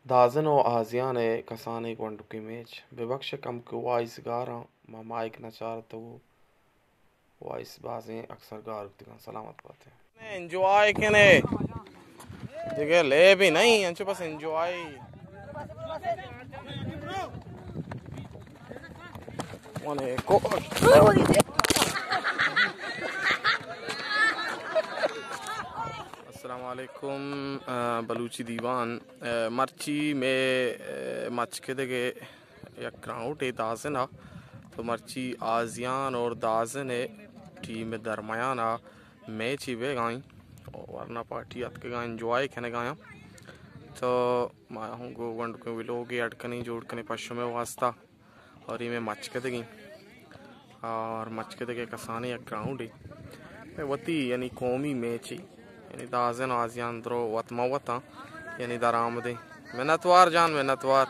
Dazen o Aziane kasane quanto image. Bebakşa kam ki wise gara ma mic ना चार तो voice बाजें अक्सर गार दिखान सलामत बातें एंजॉय कने देखिए ले भी नहीं अंचो बस एंजॉय wane को अस्सलामुअलैकुम बलूची दीवान मर्ची में मच के देखे या क्राउड है दाज़न आ तो मर्ची आज़ियान और दाज़न है टीम में दरमियाना मैच ही वे गाएं और वरना पार्टी अत के गाएं एंजॉय करने गाया तो मैं हूँ गो वंड के विलोग अटकनी जोड़ कने पश्चिम में वास्ता और ये में मच के देगी और मच के देखे कसाने या ग्राउंड है वती यानी कौमी मैच ही यानी दाज़न आज़ियान द्रो वतमवता यानी दरामदे मिन्नतवार जान मिन्नतवार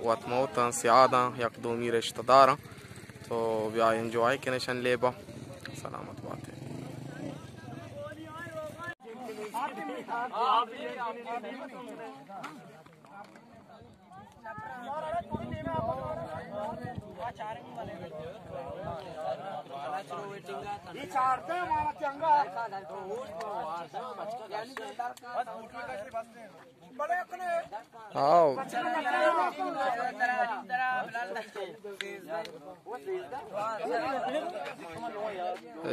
वतमवता स्यादा यक दोमी रिश्तेदार तो व्या एंजॉय के नशन लेबा सलामत बात है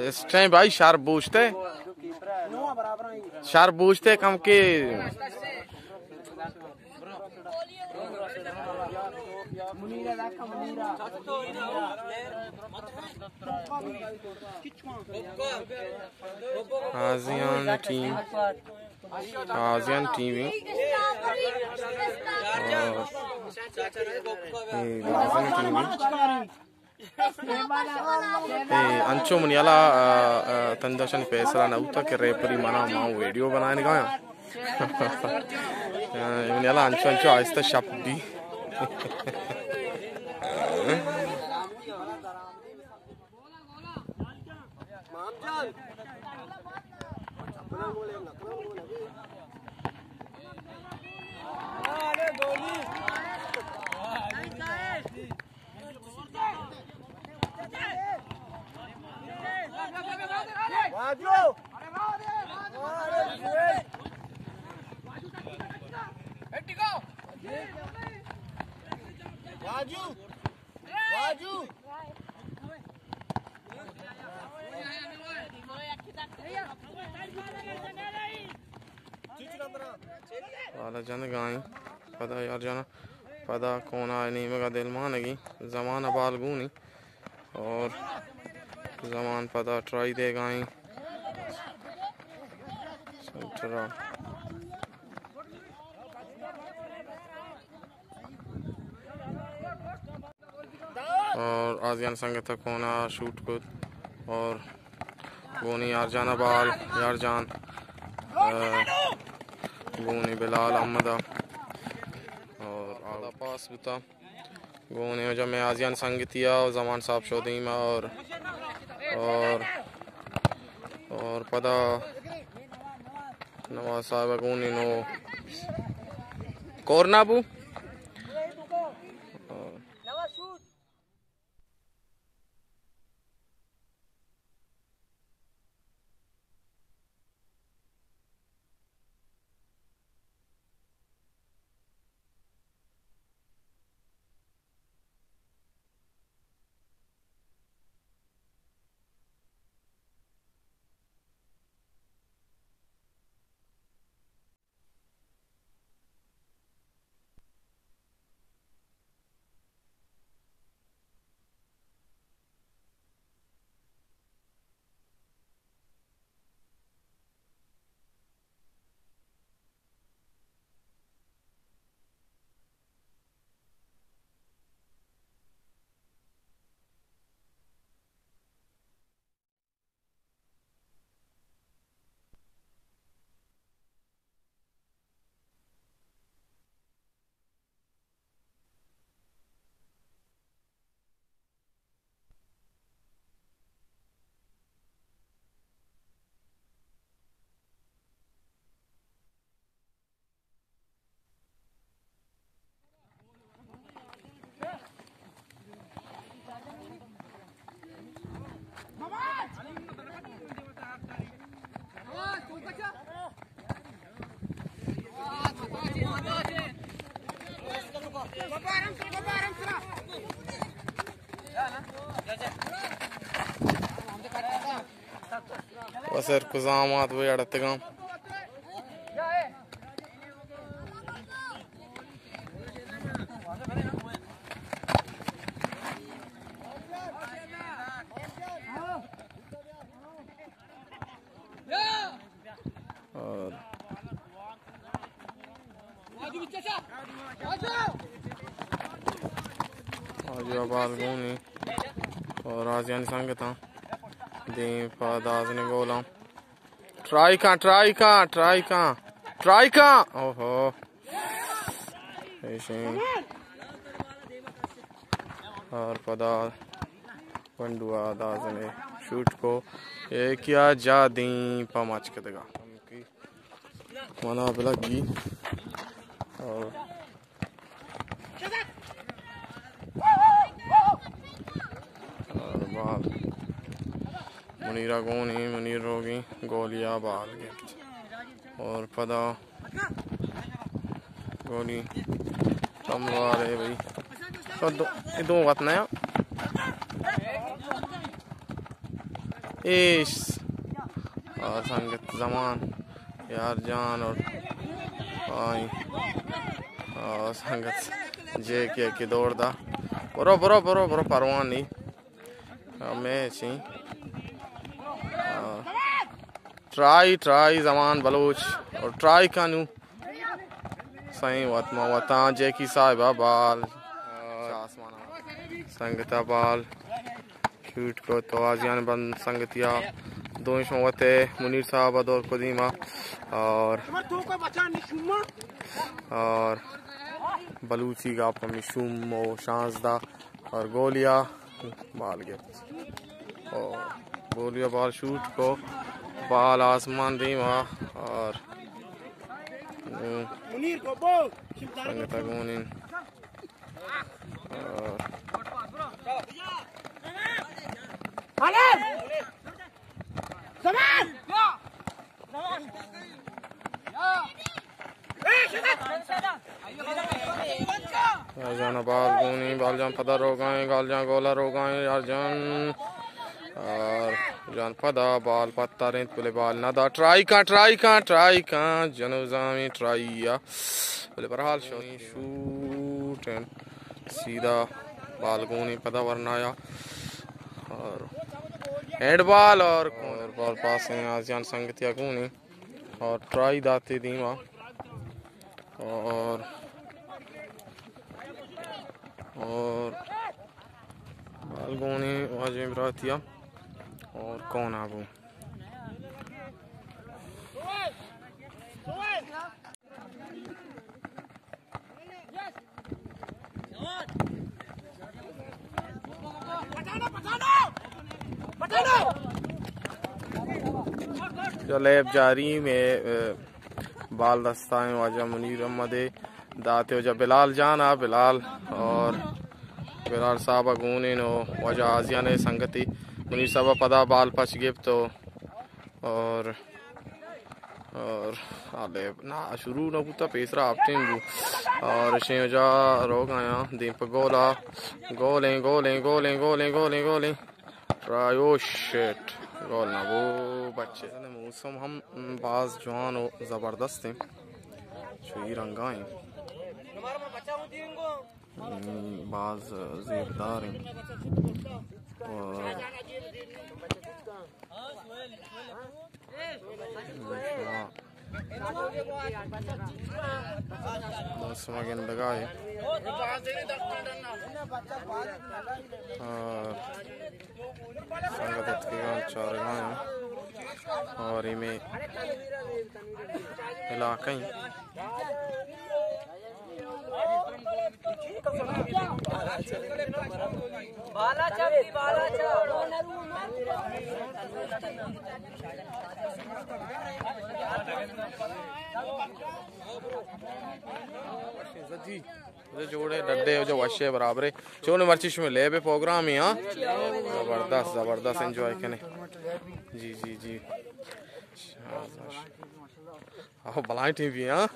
इस टाइम भाई शार्प बूझते कम के आज़ियान टीम अंचो मुनियाला तंदशन पैसला नऊता के रेपरी मना माँ वीडियो बनाने गया मुनियाला अंचो अंचो आहिस्ता शब्दी वाला जन गाय पता यार जाना पता कौन आए नहीं मगा दिल मानेगी जमान अबाल गुनी और जमान पता ट्राई दे गाय और आजियान संग तक होना शूट को और गोनी यार जाना बाल यार जान गोनी बिलाल अहमदा और आला पास बता गोनी जब मैं आजियान संगतिया और जमान साहब शोदीमा और पता नवाज साहब गोनी नो कोरनाबू वसर कुजामात वे अड़तगाम और आज बालगोनी और आजियान संगता दीप दास ने गोला ट्राई का ओहो ऐसे और पदा पंडुआ दास ने शूट को ये किया जा दी पमाच के देगा मना लगी और बाल मुनीरा कौन ही मुनीर होगी गोलियां बाल के और पदा गोली तमवार है भाई तो दो बात नया इस और संगत जमान यार जान और आई और संगत जे के दौड़ दा बरो परवान नहीं हमें ची ट्राई जमान बलोच और ट्राई कानू सही वतमा वता जे की साहिबा बाल संगता बाल शूट को तो आजियान बंद संगतिया दो वते मुनीर साहब और कुदीमा और बलूची का मिशुम और शांसदा और गोलिया बाल के और गोलिया बाल शूट को बाल आसमान दीमा और संगता गोनिन जाना बाल गोनी बालजान पदा रोगाएं गालजान गोला रोगाएं अर्जन और जान पदा बाल पत्ता रेंत बोले बाल नादा ट्राई का जनोजामी ट्राई या बोले बरहाल शूट एंड सीधा बाल गोनी पदा वरनाया और हेड बॉल और बॉल पास है आजियान संगतिया गोनी और ट्राई दाते दीमा और बालगोनी वाजिब रातिया और कौन आबू जलेब जारी में बाल दस्ताएं वाजा मुनीर अहमद दाते वजा बिलाल जाना बिलाल और बिलाल साहब गुने नो वजा आजिया ने संगति मुनीर साहब पदा बाल पच गिफ्ट तो और आले ना शुरू न पुता पेसरा आपटे और शे वजा रोग आया दीप गोले ट्रायो शिट गोल ना वो बच्चे मौसम हम बाज जवान हो जबरदस्त हैं शही रंगाएं बाज जेबदार हैं और मौसम अगेन लगाए संगत के चार गाय और इमे इलाका ही जोड़े डड्डे जो वशे बराबर चोने मर्ची में ले पे प्रोग्राम ही हाँ जबरदस्त एंजॉय कने जी हाँ भलाई टीवी हाँ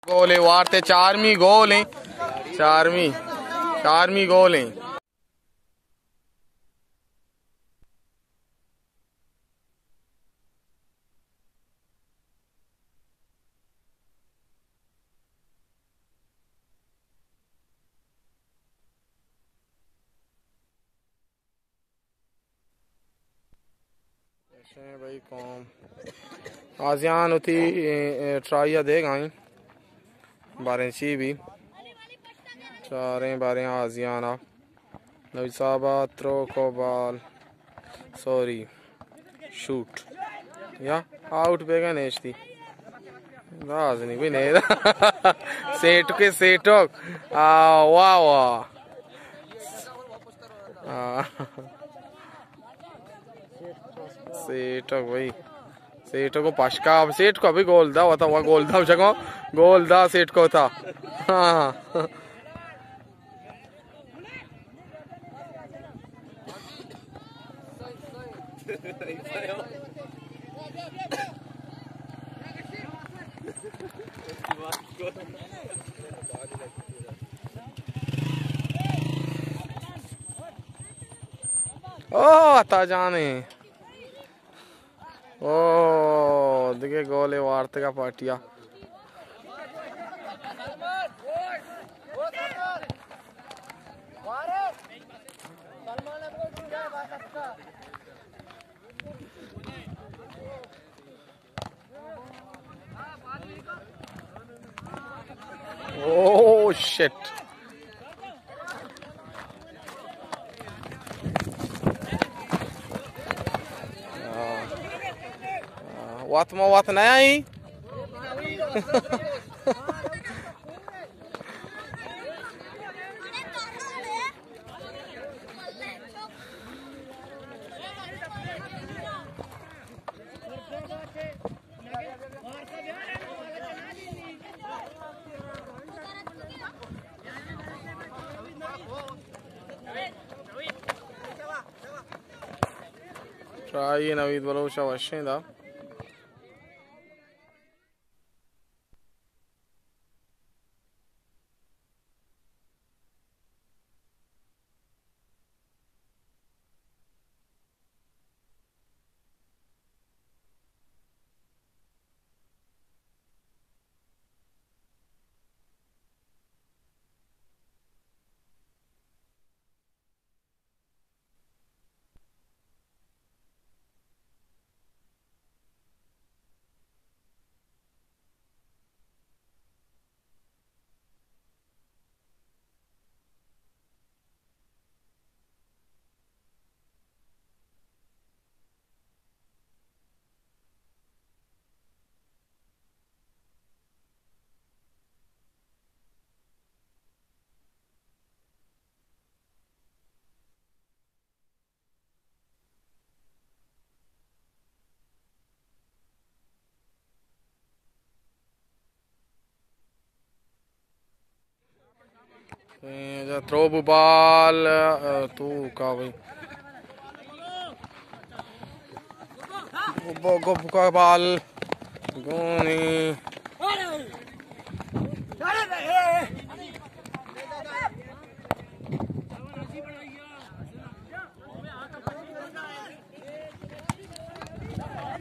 गोल है वारते चारमी गोल है चारमी गोल है भाई कौम आजियान उठी ट्राइया दे गई 12 भी 4 आजियाना नवी साबा थ्रो को बॉल सॉरी शूट या आउट पे गए नेश थी राज नहीं भी नहीं सेठ के सेठो वाह वाह सेठो भाई सेठ को पशका सेठ को अभी गोल दा होता हुआ गोल दा जगह गोल दा सेठ को था हाँ ओ आता जाने ओ दिखे गोले वार्ते का पाटिया Oh shit. Wat naya hi? Try Navid Balosha Washinda. Throw ball tu का भाई go ball गोनी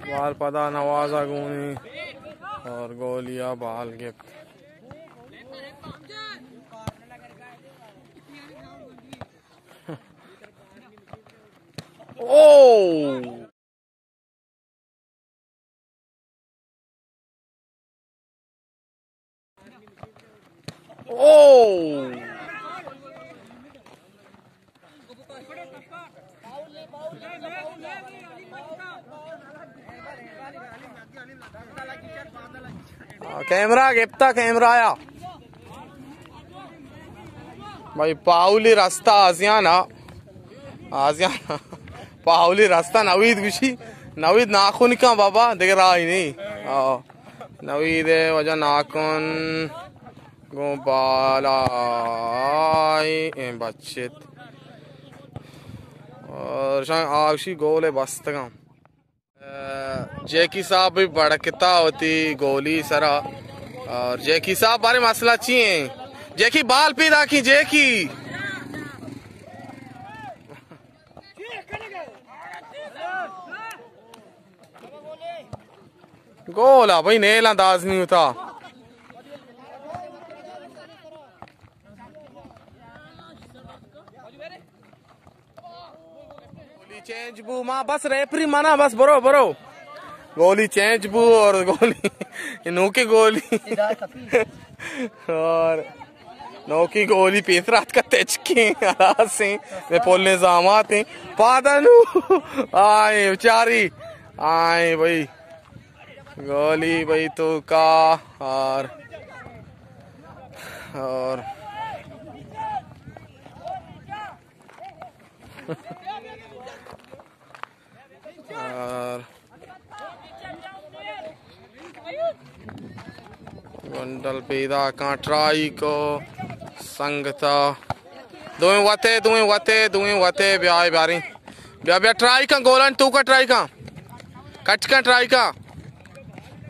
बाल पता नवाजा गोनी और गोलिया बाल के Oh! Oh! कैमरा गेप्ता कैमरा आया भाई पाउली रास्ता आजियाना पाहुली रास्ता नवीद गुशी नवीद नाखून का बाबा देख रहा ही नहीं नवीद वजह नाखून गोपालाई बच्चे और आशी गोल है बस तक जेकी साहब भी बड़कता होती गोली सरा और जेकी साहब बारे मसला चाहिए जेकी बाल पी राखी जेकी गोला भाई नेल अंदाज नहीं होता। गोली चेंज बू माँ बस रेफरी माना बस बरो बरो गोली चेंज बू और गोली नो की गोली और नो की गोली पेस रात का तेज के से वे पोलने जामात हैं पादनु आए बेचारी आए भाई गोली भाई तो का और गुंडल पैदा का ट्राई को संगता दुए वते ब्याह बारी ब्याह ट्राई का गोलन तू का ट्राई का कट का ट्राई का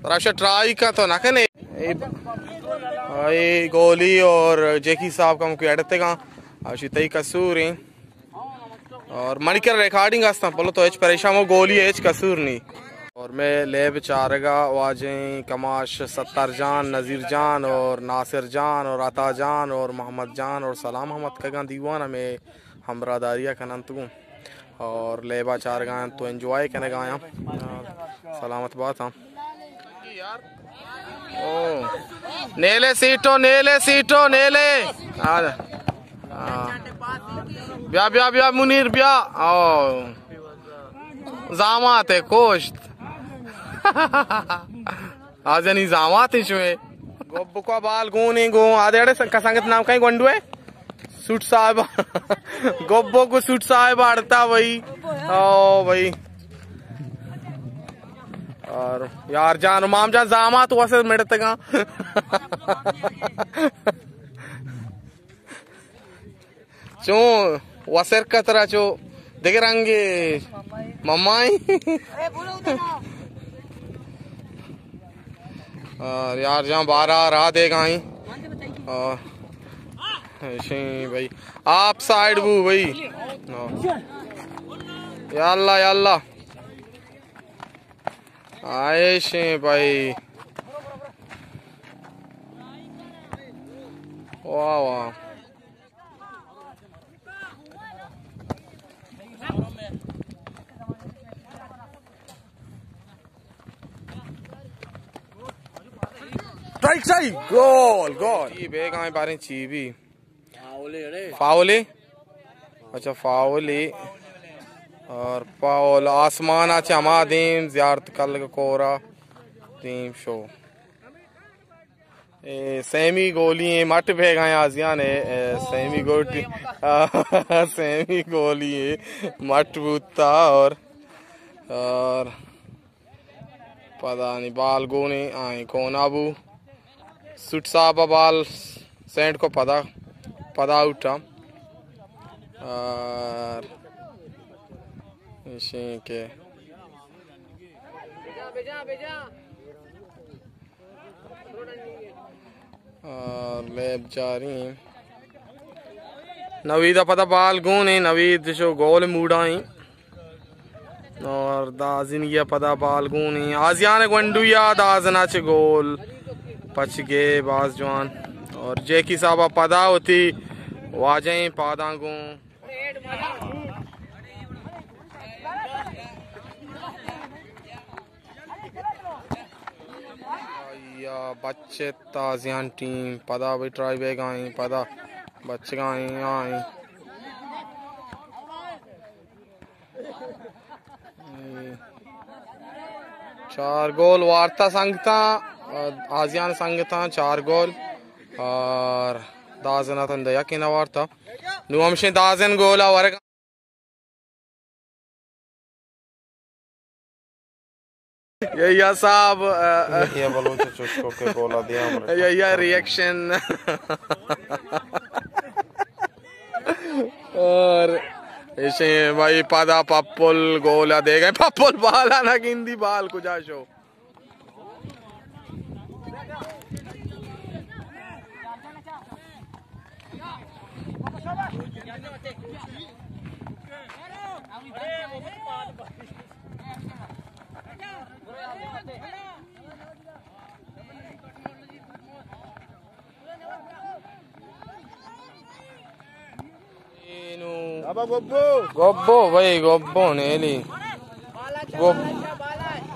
राशा ट्राई का तो ना कने ये गोली और जेकी साहब का मुझे अड़ते का आशिताई कसूर है और मणिकर रिकॉर्डिंग आस्ता बोलो तो एच परेशान वो गोली एच कसूर नहीं और मैं ले बेचारेगा वाजे कमाश सत्तर जान नज़ीर जान और नासिर जान और अता जान और मोहम्मद जान और सलाम अहमद का दीवाना में हमरादारिया कनन तू और लेबा चार गायन तो एंजॉय करने गाया सलामत बात हम ओ नेले सीटो नेले ब्या मुनीर ब्या ओ जामात है कोश्त आज नहीं जामात इसमें गोब्बू का बाल गो नहीं गो आधे अड़े संगत नाम कहीं गोंडू है सूट साहब गोब्बो को सूट साहब आड़ता भाई ओ भाई और यार जान माम जान जामात वैसे मिलते का चो वसर कतरा चो देख रंगे मम्माई और यार जहाँ 12 राह देगा ही और भाई आप साइड बू भाई याल्ला आए शे भाई वाह वाह ट्राई गोल ये बेग आए बारे चीबी फाउले अच्छा फाउले और पाओल आसमान आचे हमा दीम ज़ियारत कल कोरा दीम शो सेमी गोली मट भेग आए आजिया ने सेमी गोटी सेमी गोली मट बूता और पता नहीं बाल गोने आए कौन आबू सुट साहब बाल सेंट को पदा उठा और के और लेब जारी नवीद पता बाल गुने नवीद जो गोल मूडाई और दाजिन या पता बाल गुने आजियान गुंडुया दाजना चे गोल पच गए बाज जवान और जेकी साहब पदा होती वाजे पादांगू या बच्चे ताजियान टीम पदा भी ट्राई बैग आई पदा बच्चे आई चार गोल वार्ता संगता आजियान संगता 4 गोल और दाजना तंदया की ना वार्ता नुमशे दाजन गोल और या साहब ये बलूच चुस्को के गोला दिया या रिएक्शन और ऐसे भाई पदा पप्पल गोला दे गए पप्पल बाल आना गिंदी बाल कुछ शो गोब्बो भाई गोब्बो नेली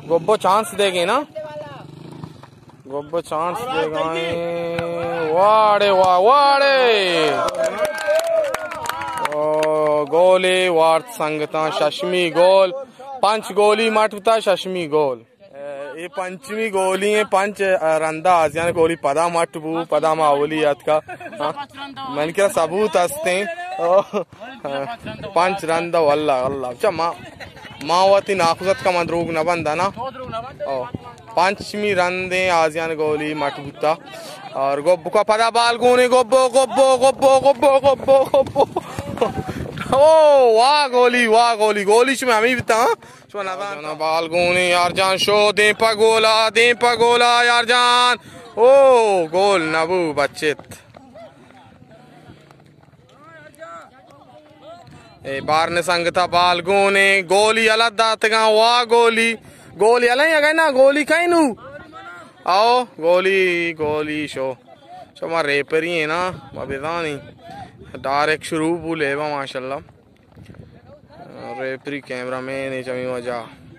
गोब्बो चांस देगी ना गोब्बो चांस देगा वाड़े वाड़े गोले वार्त संगता शशमी गोल पंच गोली मटता शशमी गोल ये पंचमी गोली है पंच रंदा आजियान गोली पदा मटबू पदा मावली का मन क्या सबूत हस्ते पंच रंदा वल्ला अल्लाह चा मावती नाखुजत का मदरूग न बंदा ना पंचमी रंदे आजियान गोली मटबूता और गोब्बो का पदा बाल गोने गोब्बो गोब्बो गोब्बो गोब्बो गोब्बो गोब्बो ओ वाह गोली गोली में हमें भी था ना बाल गोने यार जान शो दे पगोला यार जान ओ गोल नबू बच्चेत ए बार ने संगता बाल गोने गोली अलग दातगा वाह गोली अलग है ना गोली कहीं नू आओ गोली शो मार रेपरी है ना बेदा नहीं डायरेक्ट शुरू बोले माशाल्लाह रेपरी कैमरा मैन चमी वजह